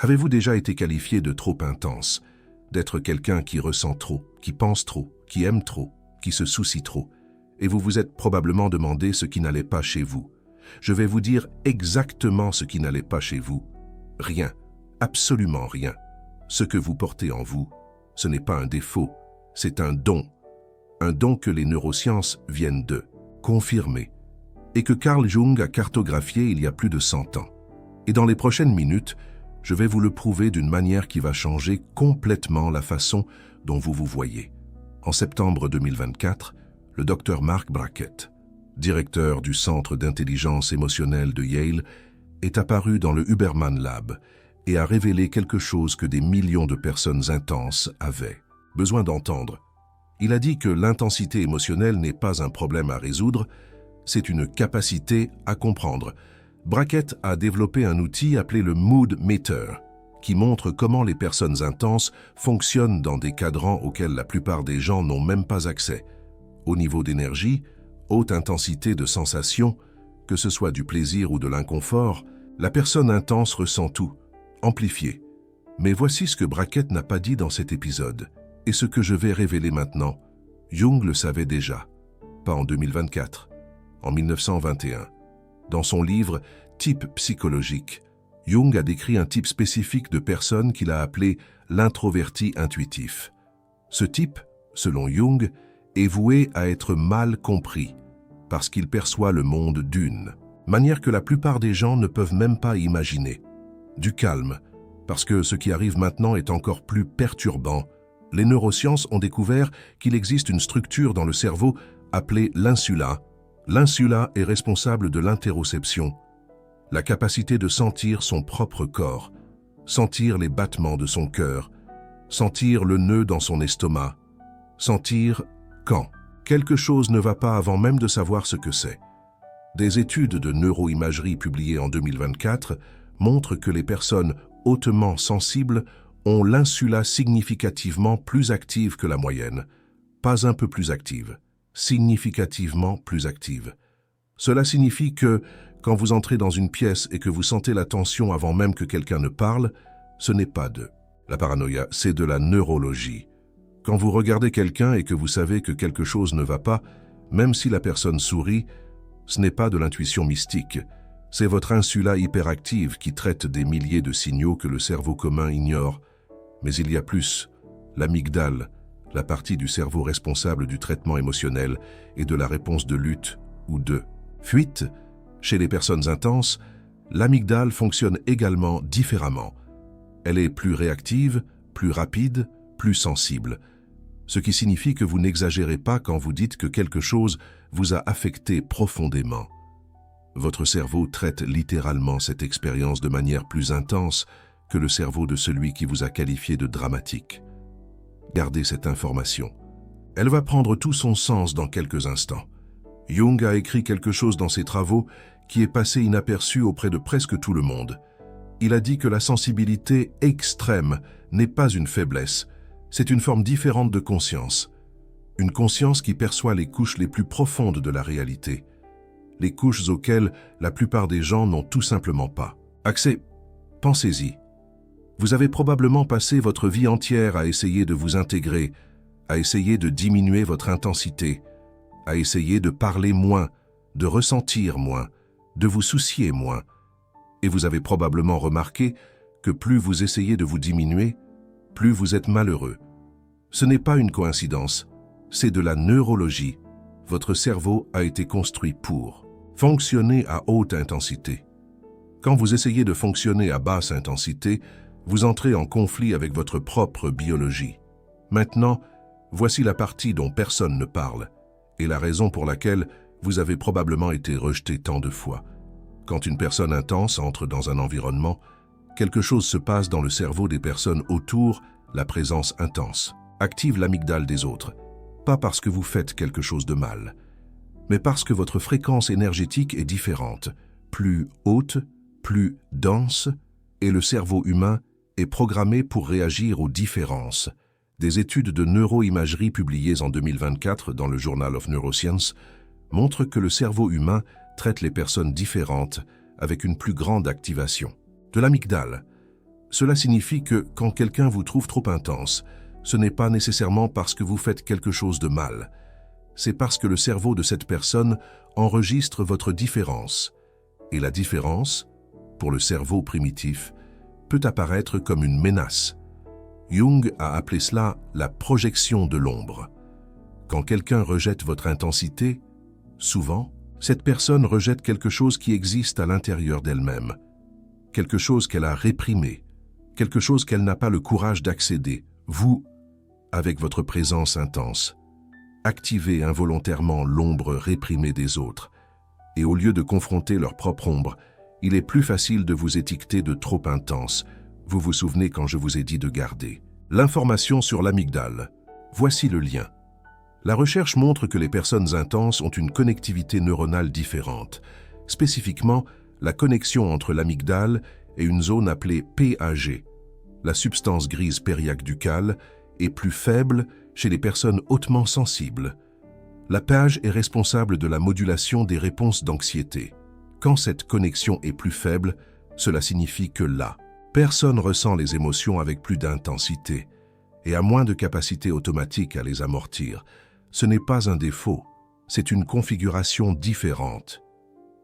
Avez-vous déjà été qualifié de trop intense, d'être quelqu'un qui ressent trop, qui pense trop, qui aime trop, qui se soucie trop, et vous vous êtes probablement demandé ce qui n'allait pas chez vous? Je vais vous dire exactement ce qui n'allait pas chez vous. Rien, absolument rien. Ce que vous portez en vous, ce n'est pas un défaut, c'est un don. Un don que les neurosciences viennent de confirmer et que Carl Jung a cartographié il y a plus de 100 ans. Et dans les prochaines minutes, je vais vous le prouver d'une manière qui va changer complètement la façon dont vous vous voyez. En septembre 2024, le docteur Mark Brackett, directeur du Centre d'intelligence émotionnelle de Yale, est apparu dans le Huberman Lab et a révélé quelque chose que des millions de personnes intenses avaient besoin d'entendre. Il a dit que l'intensité émotionnelle n'est pas un problème à résoudre, c'est une capacité à comprendre. Brackett a développé un outil appelé le Mood Meter, qui montre comment les personnes intenses fonctionnent dans des cadrans auxquels la plupart des gens n'ont même pas accès. Au niveau d'énergie, haute intensité de sensations, que ce soit du plaisir ou de l'inconfort, la personne intense ressent tout, amplifié. Mais voici ce que Brackett n'a pas dit dans cet épisode, et ce que je vais révéler maintenant. Jung le savait déjà, pas en 2024, en 1921. Dans son livre « Type psychologique », Jung a décrit un type spécifique de personne qu'il a appelé l'introverti intuitif. Ce type, selon Jung, est voué à être mal compris, parce qu'il perçoit le monde d'une manière que la plupart des gens ne peuvent même pas imaginer. Du calme, parce que ce qui arrive maintenant est encore plus perturbant. Les neurosciences ont découvert qu'il existe une structure dans le cerveau appelée l'insula. L'insula est responsable de l'interoception, la capacité de sentir son propre corps, sentir les battements de son cœur, sentir le nœud dans son estomac, sentir quand quelque chose ne va pas avant même de savoir ce que c'est. Des études de neuroimagerie publiées en 2024 montrent que les personnes hautement sensibles ont l'insula significativement plus active que la moyenne. Pas un peu plus active, significativement plus active. Cela signifie que, quand vous entrez dans une pièce et que vous sentez la tension avant même que quelqu'un ne parle, ce n'est pas de la paranoïa, c'est de la neurologie. Quand vous regardez quelqu'un et que vous savez que quelque chose ne va pas, même si la personne sourit, ce n'est pas de l'intuition mystique. C'est votre insula hyperactive qui traite des milliers de signaux que le cerveau commun ignore. Mais il y a plus, l'amygdale, la partie du cerveau responsable du traitement émotionnel et de la réponse de lutte ou de fuite. Chez les personnes intenses, l'amygdale fonctionne également différemment. Elle est plus réactive, plus rapide, plus sensible. Ce qui signifie que vous n'exagérez pas quand vous dites que quelque chose vous a affecté profondément. Votre cerveau traite littéralement cette expérience de manière plus intense que le cerveau de celui qui vous a qualifié de dramatique. Gardez cette information. Elle va prendre tout son sens dans quelques instants. Jung a écrit quelque chose dans ses travaux qui est passé inaperçu auprès de presque tout le monde. Il a dit que la sensibilité extrême n'est pas une faiblesse, c'est une forme différente de conscience. Une conscience qui perçoit les couches les plus profondes de la réalité. Les couches auxquelles la plupart des gens n'ont tout simplement pas accès. Pensez-y. Vous avez probablement passé votre vie entière à essayer de vous intégrer, à essayer de diminuer votre intensité, à essayer de parler moins, de ressentir moins, de vous soucier moins. Et vous avez probablement remarqué que plus vous essayez de vous diminuer, plus vous êtes malheureux. Ce n'est pas une coïncidence, c'est de la neurologie. Votre cerveau a été construit pour fonctionner à haute intensité. Quand vous essayez de fonctionner à basse intensité, vous entrez en conflit avec votre propre biologie. Maintenant, voici la partie dont personne ne parle, et la raison pour laquelle vous avez probablement été rejeté tant de fois. Quand une personne intense entre dans un environnement, quelque chose se passe dans le cerveau des personnes autour, la présence intense active l'amygdale des autres, pas parce que vous faites quelque chose de mal, mais parce que votre fréquence énergétique est différente, plus haute, plus dense, et le cerveau humain est programmé pour réagir aux différences. Des études de neuroimagerie publiées en 2024 dans le Journal of Neuroscience montrent que le cerveau humain traite les personnes différentes avec une plus grande activation de l'amygdale. Cela signifie que quand quelqu'un vous trouve trop intense, ce n'est pas nécessairement parce que vous faites quelque chose de mal. C'est parce que le cerveau de cette personne enregistre votre différence. Et la différence, pour le cerveau primitif, peut apparaître comme une menace. Jung a appelé cela la projection de l'ombre. Quand quelqu'un rejette votre intensité, souvent, cette personne rejette quelque chose qui existe à l'intérieur d'elle-même, quelque chose qu'elle a réprimé, quelque chose qu'elle n'a pas le courage d'accéder. Vous, avec votre présence intense, activez involontairement l'ombre réprimée des autres, et au lieu de confronter leur propre ombre, il est plus facile de vous étiqueter de trop intense. Vous vous souvenez quand je vous ai dit de garder l'information sur l'amygdale. Voici le lien. La recherche montre que les personnes intenses ont une connectivité neuronale différente. Spécifiquement, la connexion entre l'amygdale et une zone appelée PAG, la substance grise périaqueducale, est plus faible chez les personnes hautement sensibles. La PAG est responsable de la modulation des réponses d'anxiété. Quand cette connexion est plus faible, cela signifie que la personne ressent les émotions avec plus d'intensité et a moins de capacité automatique à les amortir. Ce n'est pas un défaut, c'est une configuration différente.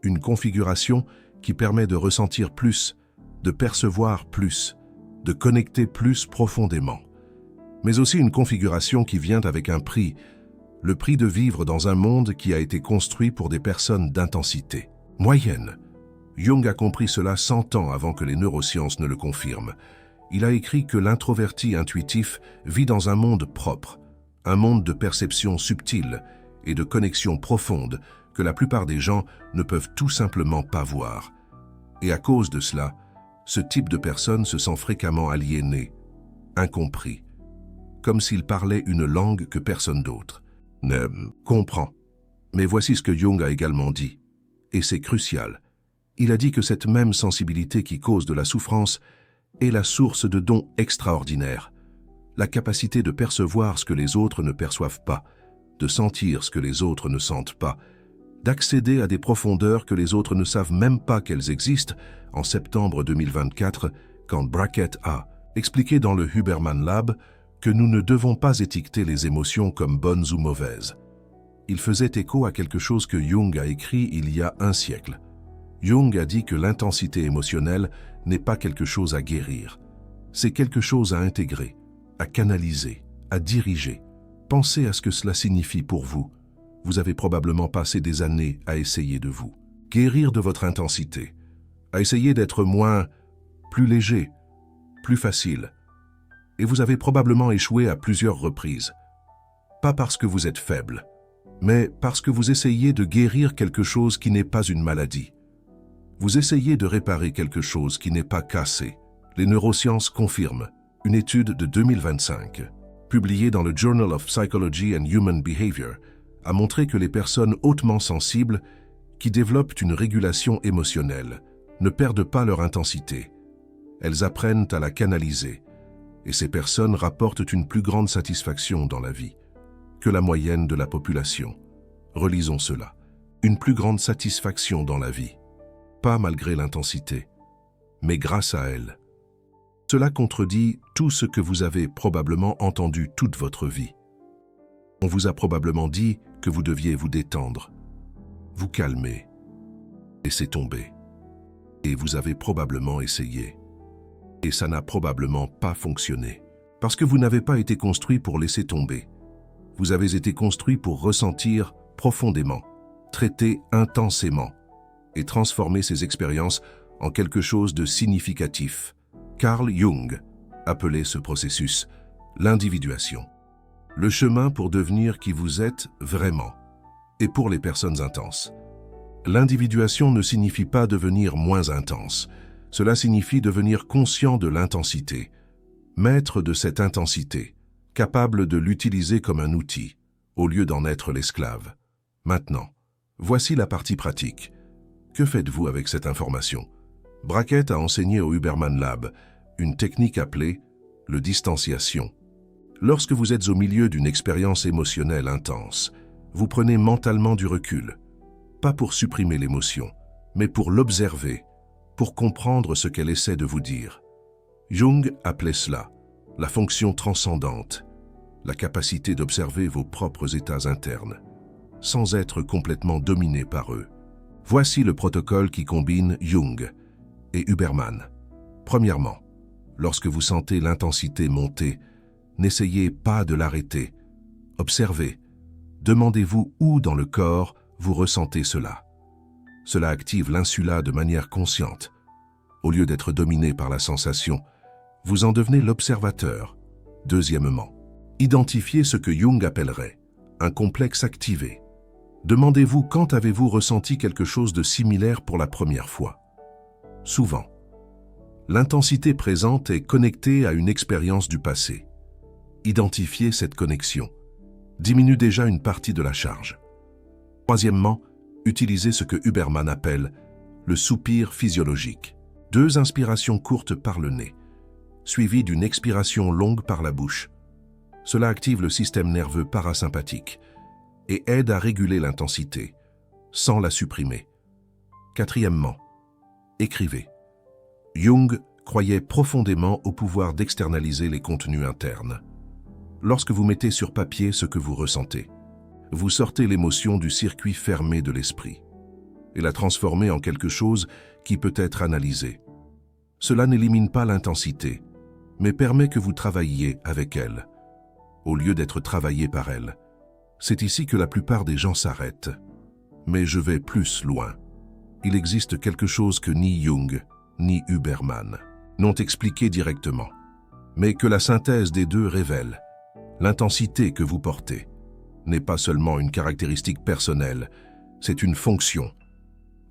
Une configuration qui permet de ressentir plus, de percevoir plus, de connecter plus profondément. Mais aussi une configuration qui vient avec un prix, le prix de vivre dans un monde qui a été construit pour des personnes d'intensité moyenne. Jung a compris cela 100 ans avant que les neurosciences ne le confirment. Il a écrit que l'introverti intuitif vit dans un monde propre, un monde de perception subtile et de connexion profonde que la plupart des gens ne peuvent tout simplement pas voir. Et à cause de cela, ce type de personne se sent fréquemment aliéné, incompris, comme s'il parlait une langue que personne d'autre ne comprend. Mais voici ce que Jung a également dit, et c'est crucial. Il a dit que cette même sensibilité qui cause de la souffrance est la source de dons extraordinaires, la capacité de percevoir ce que les autres ne perçoivent pas, de sentir ce que les autres ne sentent pas, d'accéder à des profondeurs que les autres ne savent même pas qu'elles existent. En septembre 2024, quand Brackett a expliqué dans le Huberman Lab que nous ne devons pas étiqueter les émotions comme bonnes ou mauvaises. Il faisait écho à quelque chose que Jung a écrit il y a un siècle. Jung a dit que l'intensité émotionnelle n'est pas quelque chose à guérir. C'est quelque chose à intégrer, à canaliser, à diriger. Pensez à ce que cela signifie pour vous. Vous avez probablement passé des années à essayer de vous guérir de votre intensité, à essayer d'être plus léger, plus facile. Et vous avez probablement échoué à plusieurs reprises. Pas parce que vous êtes faible, mais parce que vous essayez de guérir quelque chose qui n'est pas une maladie. Vous essayez de réparer quelque chose qui n'est pas cassé. Les neurosciences confirment. Une étude de 2025, publiée dans le Journal of Psychology and Human Behavior, a montré que les personnes hautement sensibles qui développent une régulation émotionnelle ne perdent pas leur intensité. Elles apprennent à la canaliser, et ces personnes rapportent une plus grande satisfaction dans la vie que la moyenne de la population. Relisons cela. Une plus grande satisfaction dans la vie. Pas malgré l'intensité, mais grâce à elle. Cela contredit tout ce que vous avez probablement entendu toute votre vie. On vous a probablement dit que vous deviez vous détendre, vous calmer, laisser tomber. Et vous avez probablement essayé. Et ça n'a probablement pas fonctionné. Parce que vous n'avez pas été construit pour laisser tomber. Vous avez été construit pour ressentir profondément, traiter intensément et transformer ces expériences en quelque chose de significatif. Carl Jung appelait ce processus l'individuation. Le chemin pour devenir qui vous êtes vraiment. Et pour les personnes intenses. L'individuation ne signifie pas devenir moins intense. Cela signifie devenir conscient de l'intensité, maître de cette intensité, capable de l'utiliser comme un outil, au lieu d'en être l'esclave. Maintenant, voici la partie pratique. Que faites-vous avec cette information? Brackett a enseigné au Huberman Lab une technique appelée le distanciation. Lorsque vous êtes au milieu d'une expérience émotionnelle intense, vous prenez mentalement du recul, pas pour supprimer l'émotion, mais pour l'observer, pour comprendre ce qu'elle essaie de vous dire. Jung appelait cela la fonction transcendante, la capacité d'observer vos propres états internes, sans être complètement dominé par eux. Voici le protocole qui combine Jung et Huberman. Premièrement, lorsque vous sentez l'intensité monter, n'essayez pas de l'arrêter. Observez. Demandez-vous où dans le corps vous ressentez cela. Cela active l'insula de manière consciente. Au lieu d'être dominé par la sensation, vous en devenez l'observateur. Deuxièmement, identifiez ce que Jung appellerait un complexe activé. Demandez-vous quand avez-vous ressenti quelque chose de similaire pour la première fois. Souvent, l'intensité présente est connectée à une expérience du passé. Identifier cette connexion diminue déjà une partie de la charge. Troisièmement, utilisez ce que Huberman appelle le soupir physiologique. 2 inspirations courtes par le nez, suivies d'une expiration longue par la bouche. Cela active le système nerveux parasympathique et aide à réguler l'intensité, sans la supprimer. Quatrièmement, écrivez. Jung croyait profondément au pouvoir d'externaliser les contenus internes. Lorsque vous mettez sur papier ce que vous ressentez, vous sortez l'émotion du circuit fermé de l'esprit et la transformez en quelque chose qui peut être analysé. Cela n'élimine pas l'intensité, mais permet que vous travailliez avec elle, au lieu d'être travaillé par elle. C'est ici que la plupart des gens s'arrêtent. Mais je vais plus loin. Il existe quelque chose que ni Jung, ni Huberman n'ont expliqué directement, mais que la synthèse des deux révèle. L'intensité que vous portez n'est pas seulement une caractéristique personnelle, c'est une fonction.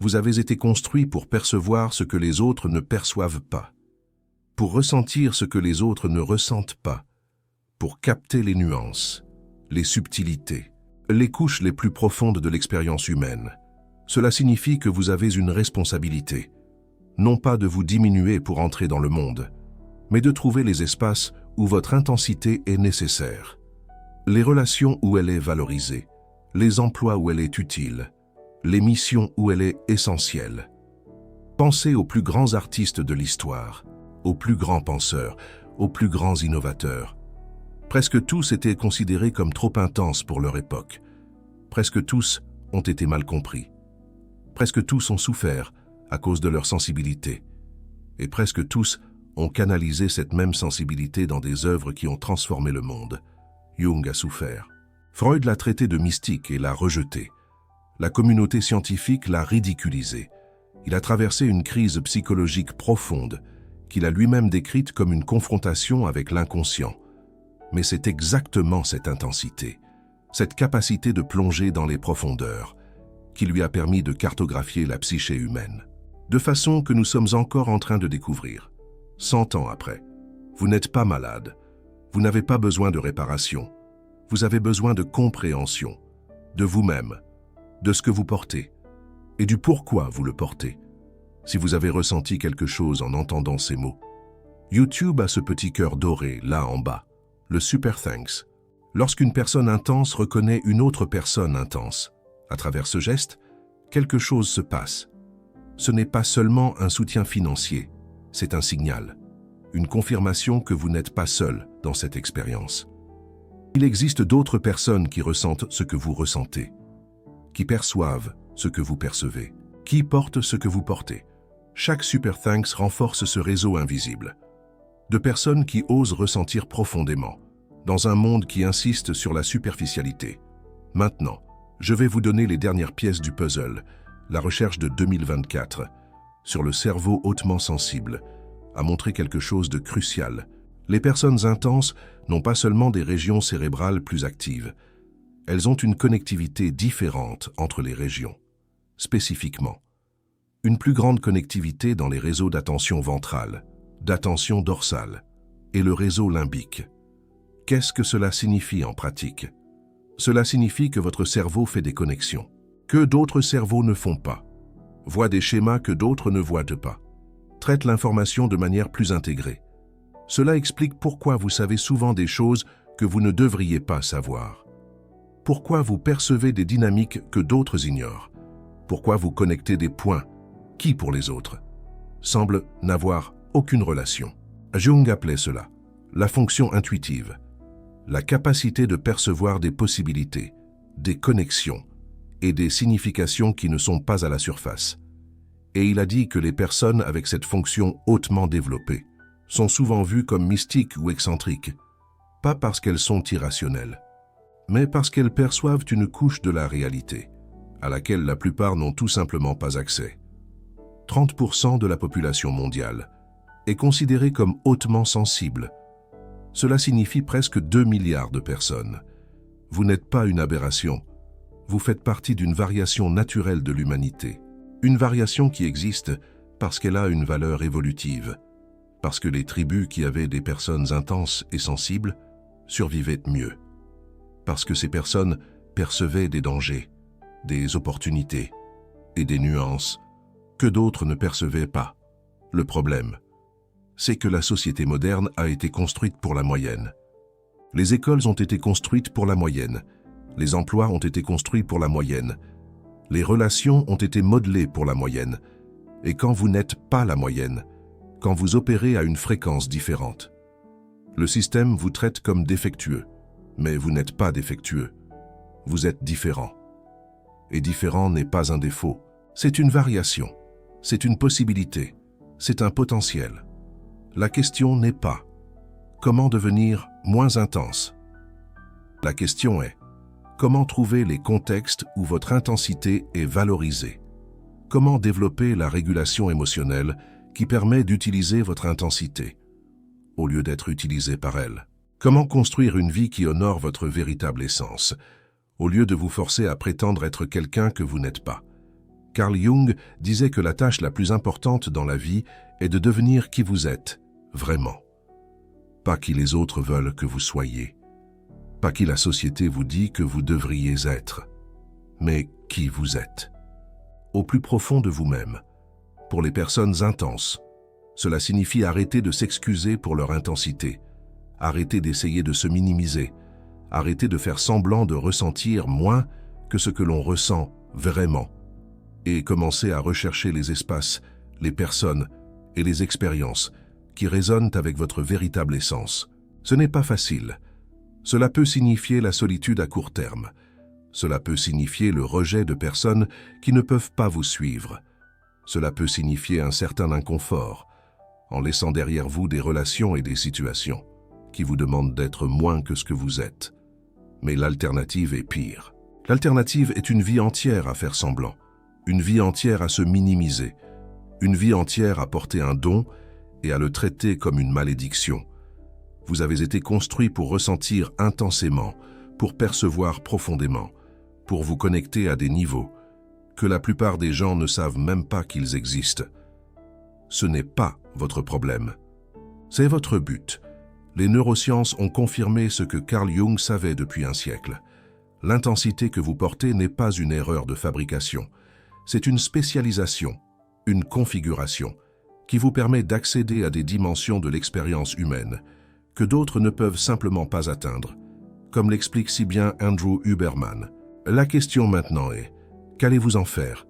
Vous avez été construit pour percevoir ce que les autres ne perçoivent pas, pour ressentir ce que les autres ne ressentent pas, pour capter les nuances, les subtilités, les couches les plus profondes de l'expérience humaine. Cela signifie que vous avez une responsabilité, non pas de vous diminuer pour entrer dans le monde, mais de trouver les espaces où votre intensité est nécessaire, les relations où elle est valorisée, les emplois où elle est utile, les missions où elle est essentielle. Pensez aux plus grands artistes de l'histoire, aux plus grands penseurs, aux plus grands innovateurs. Presque tous étaient considérés comme trop intenses pour leur époque. Presque tous ont été mal compris. Presque tous ont souffert à cause de leur sensibilité. Et presque tous ont canalisé cette même sensibilité dans des œuvres qui ont transformé le monde. Jung a souffert. Freud l'a traité de mystique et l'a rejeté. La communauté scientifique l'a ridiculisé. Il a traversé une crise psychologique profonde qu'il a lui-même décrite comme une confrontation avec l'inconscient. Mais c'est exactement cette intensité, cette capacité de plonger dans les profondeurs, qui lui a permis de cartographier la psyché humaine, de façon que nous sommes encore en train de découvrir. 100 ans après, vous n'êtes pas malade, vous n'avez pas besoin de réparation, vous avez besoin de compréhension, de vous-même, de ce que vous portez, et du pourquoi vous le portez. Si vous avez ressenti quelque chose en entendant ces mots, YouTube a ce petit cœur doré là en bas, le Super Thanks. Lorsqu'une personne intense reconnaît une autre personne intense, à travers ce geste, quelque chose se passe. Ce n'est pas seulement un soutien financier, c'est un signal, une confirmation que vous n'êtes pas seul dans cette expérience. Il existe d'autres personnes qui ressentent ce que vous ressentez, qui perçoivent ce que vous percevez, qui portent ce que vous portez. Chaque Super Thanks renforce ce réseau invisible, de personnes qui osent ressentir profondément, dans un monde qui insiste sur la superficialité. Maintenant, je vais vous donner les dernières pièces du puzzle, la recherche de 2024, sur le cerveau hautement sensible, a montré quelque chose de crucial. Les personnes intenses n'ont pas seulement des régions cérébrales plus actives, elles ont une connectivité différente entre les régions. Spécifiquement, une plus grande connectivité dans les réseaux d'attention ventrale, d'attention dorsale et le réseau limbique. Qu'est-ce que cela signifie en pratique? Cela signifie que votre cerveau fait des connexions, que d'autres cerveaux ne font pas, voit des schémas que d'autres ne voient pas, traite l'information de manière plus intégrée. Cela explique pourquoi vous savez souvent des choses que vous ne devriez pas savoir. Pourquoi vous percevez des dynamiques que d'autres ignorent. Pourquoi vous connectez des points qui, pour les autres, semblent n'avoir aucune relation. Jung appelait cela la fonction intuitive, la capacité de percevoir des possibilités, des connexions et des significations qui ne sont pas à la surface. Et il a dit que les personnes avec cette fonction hautement développée sont souvent vues comme mystiques ou excentriques, pas parce qu'elles sont irrationnelles, mais parce qu'elles perçoivent une couche de la réalité, à laquelle la plupart n'ont tout simplement pas accès. 30% de la population mondiale est considérée comme hautement sensible. Cela signifie presque 2 milliards de personnes. Vous n'êtes pas une aberration. Vous faites partie d'une variation naturelle de l'humanité. Une variation qui existe parce qu'elle a une valeur évolutive, parce que les tribus qui avaient des personnes intenses et sensibles survivaient mieux, parce que ces personnes percevaient des dangers, des opportunités et des nuances que d'autres ne percevaient pas. Le problème, c'est que la société moderne a été construite pour la moyenne. Les écoles ont été construites pour la moyenne. Les emplois ont été construits pour la moyenne. Les relations ont été modelées pour la moyenne. Et quand vous n'êtes pas la moyenne, quand vous opérez à une fréquence différente, le système vous traite comme défectueux. Mais vous n'êtes pas défectueux. Vous êtes différent. Et différent n'est pas un défaut. C'est une variation. C'est une possibilité. C'est un potentiel. La question n'est pas comment devenir moins intense. La question est comment trouver les contextes où votre intensité est valorisée. Comment développer la régulation émotionnelle qui permet d'utiliser votre intensité au lieu d'être utilisée par elle. Comment construire une vie qui honore votre véritable essence au lieu de vous forcer à prétendre être quelqu'un que vous n'êtes pas. Carl Jung disait que la tâche la plus importante dans la vie est de devenir qui vous êtes, vraiment. Pas qui les autres veulent que vous soyez. Pas qui la société vous dit que vous devriez être, mais qui vous êtes. Au plus profond de vous-même. Pour les personnes intenses, cela signifie arrêter de s'excuser pour leur intensité, arrêter d'essayer de se minimiser, arrêter de faire semblant de ressentir moins que ce que l'on ressent vraiment, et commencer à rechercher les espaces, les personnes et les expériences qui résonnent avec votre véritable essence. Ce n'est pas facile. Cela peut signifier la solitude à court terme. Cela peut signifier le rejet de personnes qui ne peuvent pas vous suivre. Cela peut signifier un certain inconfort, en laissant derrière vous des relations et des situations qui vous demandent d'être moins que ce que vous êtes. Mais l'alternative est pire. L'alternative est une vie entière à faire semblant, une vie entière à se minimiser, une vie entière à porter un don et à le traiter comme une malédiction. Vous avez été construit pour ressentir intensément, pour percevoir profondément, pour vous connecter à des niveaux que la plupart des gens ne savent même pas qu'ils existent. Ce n'est pas votre problème. C'est votre but. Les neurosciences ont confirmé ce que Carl Jung savait depuis un siècle. L'intensité que vous portez n'est pas une erreur de fabrication. C'est une spécialisation, une configuration, qui vous permet d'accéder à des dimensions de l'expérience humaine que d'autres ne peuvent simplement pas atteindre, comme l'explique si bien Andrew Huberman. La question maintenant est, qu'allez-vous en faire?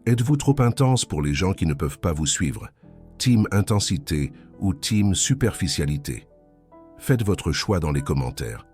Êtes-vous trop intense pour les gens qui ne peuvent pas vous suivre? Team intensité ou team superficialité? Faites votre choix dans les commentaires.